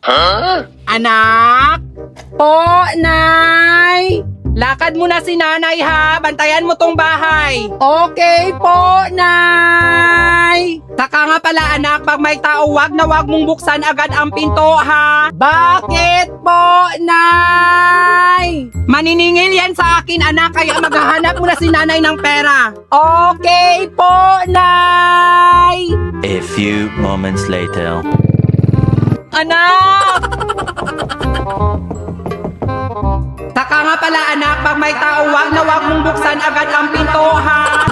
Anak? Po, Nay? Lakad mo na si Nanay ha, bantayan mo tong bahay. Okay po, Nay. Saka nga pala anak, pag may tao, wag mong buksan agad ang pinto ha. Bakit po, Nay? Maniningil yan sa akin anak, kaya maghahanap mo na si Nanay ng pera. Okay po, Nay. A few moments later. Anak! Saka nga pala anak, pag may tao, wag mong buksan agad ang pinto ha.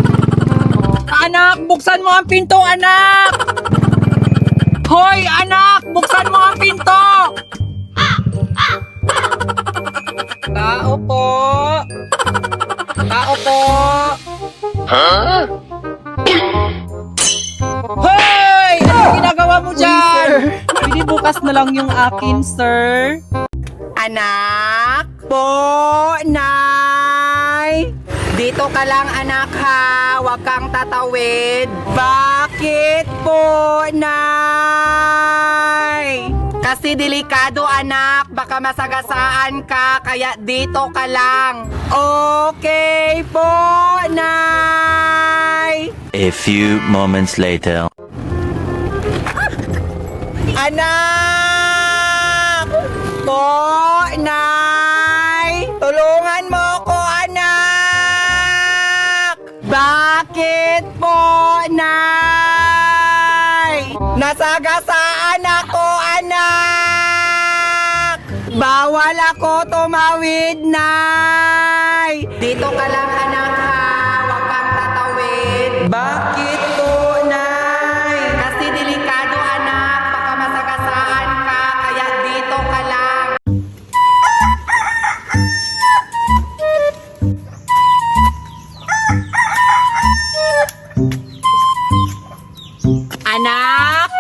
Anak, buksan mo ang pinto anak. Hoy anak, buksan mo ang pinto. Tao po. Tao po. Hoy! Ano ginagawa mo dyan? Pwede bukas na lang yung akin, sir. Anak po, Nay. Dito ka lang anak ha, huwag kang tatawid. Bakit po, Nay? Kasi delikado anak, baka masagasaan ka, kaya dito ka lang. Okay po, Nay. A few moments later. Anak po, Nay. Tulungan mo ko anak. Bakit po, Nay? Nasagasaan ako anak. Bawal ako tumawid, Nay. Dito ka lang anak ha, huwag kang tatawid. Bakit po, Nay? Kasi delikado anak, baka masagasaan ka, kaya dito ka lang. Anak?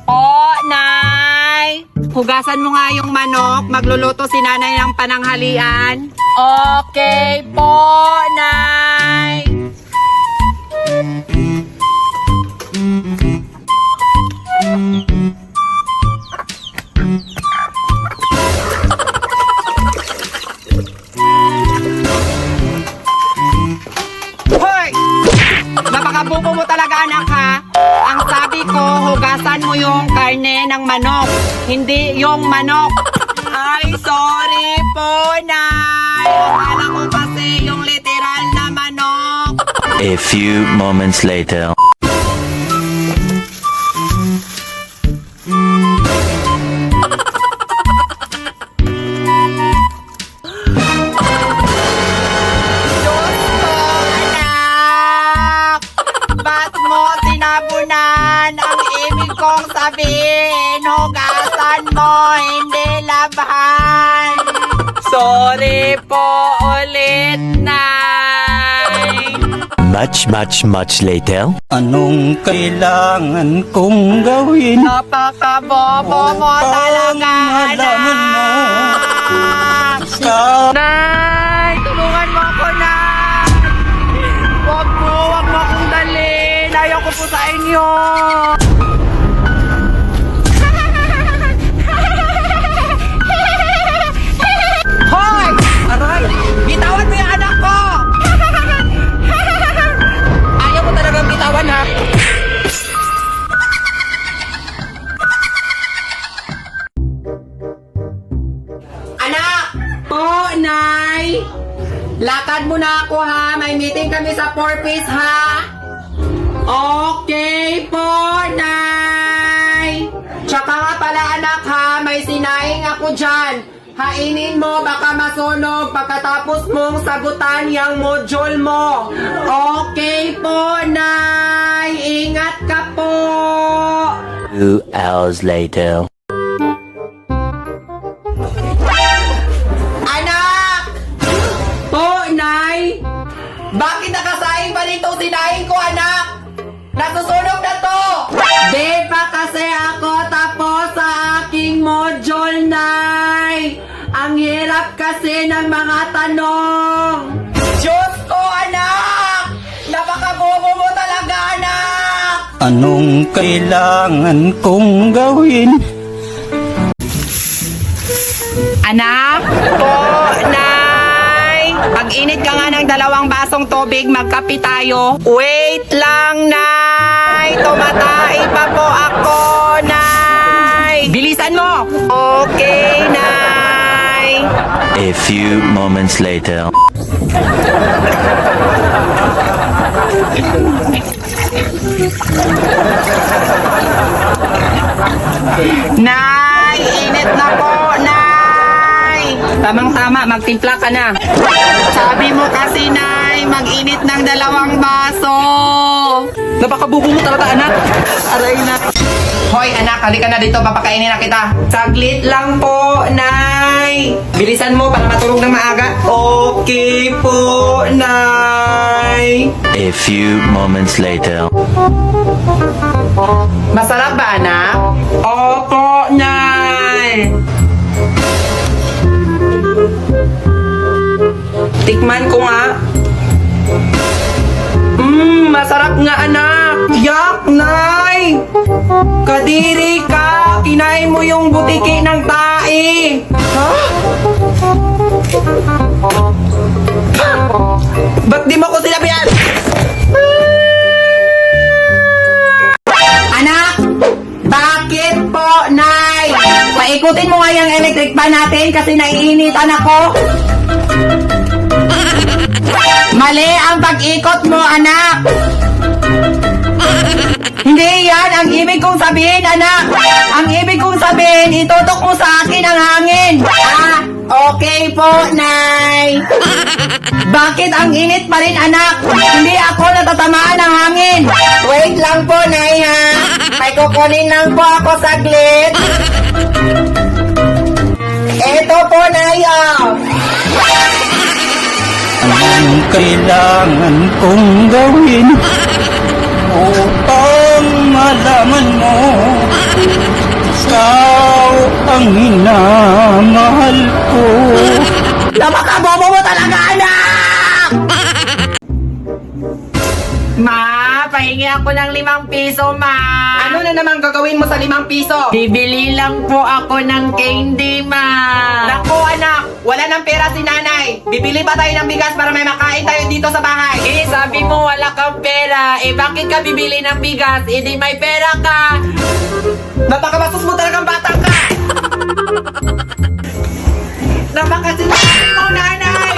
Po, Nay? Hugasan mo nga yung manok, magluluto si Nanay ng pananghalian. Okay po, Nay. Hoy! Napakabubo mo talaga anak ha. Ang sabi ko, hugasan mo yung karne ng manok, hindi yung manok. Ay, sorry po, Nay. Akala ko kasi yung literal na manok. A few moments later. Diyos ko, anak! Ba't mo tinabunan? Ang ibig kong sabihin, hugasan mo, hindi labhan. Sorry po ulit, Nay. Much later. Anong kailangan kong gawin? Napakabobo mo talaga, anak. Nay, tulungan mo ako, Nay. Wag mo akong dalhin. Ayoko po sa inyo. Hoy! Aray! Bitawan mo yung anak ko! Ayaw mo talagang bitawan, ha? Anak! Po, Nay! Lakad mo na ako, ha? May meeting kami sa 4-piece, ha? Okay po, Nay! Tsaka nga pala, anak, ha? May sinaing ako dyan. Hainin mo, baka masunog pagkatapos mong sagutan yung module mo. Okay po, Nay! Ingat ka po! 2 hours later. Anak! Po, Nay! Bakit nakasaing pa nito sinaing ko, anak? Nasusunog na to! Di pa kasi ako tapos sa aking module, Nay! Ang hirap kasi ng mga tanong! Diyos ko, anak! Napakabobo mo talaga, anak! Anong kailangan kong gawin? Anak? Po, Nay? Pag-init ka nga ng 2 basong tubig, magkape tayo. Wait lang, Nay! Tumatay pa po ako, Nay! Bilisan mo! Okay, Nay! A few moments later. Nay! Init na po, Nay! Tamang-tama, magtimpla ka na. Sabi mo kasi, Nay, mag-init ng 2 baso. Napakabubo mo talaga, anak. Aray na. Hoy, anak, halika na dito. Papakainin na kita. Saglit lang po, Nay. Bilisan mo para matulog ng maaga. Okay po, Nay. A few moments later. Masarap ba, anak? Opo, Nay. Tikman ko nga. Masarap nga, anak. Yak, Nay. Kadiri ka. Kinain mo yung butiki ng tae. Ha? Ba't di mo ko sinabihan? Anak! Bakit po, Nay? Paikutin mo nga yung electric pan natin kasi naiinitan ako. Mali ang pag-ikot mo, anak. Hindi yan ang ibig kong sabihin, anak. Ang ibig kong sabihin, itutok mo sa akin ang hangin. Ah, okay po, Nay. Bakit ang init pa rin, anak? Hindi ako natatamaan ng hangin. Wait lang po, Nay, ha? May kukunin lang po ako saglit. Eto po, Nay, oh. Anong kailangan kong gawin upang malaman mo ikaw ang hinamahal ko? Napakabobo mo talaga, anak! Ma, pahingi ako ng 5 piso, ma. Ano na naman gagawin mo sa 5 piso? Bibili lang po ako ng candy, ma. Naku, anak, wala ng pera si nanay. Bibili pa tayo ng bigas para may makain tayo dito sa bahay. Eh, sabi mo wala kang pera. Eh, bakit ka bibili ng bigas? Eh, di may pera ka. Napakabastos mo talagang batang ka. Napakasinungaling mo, nanay.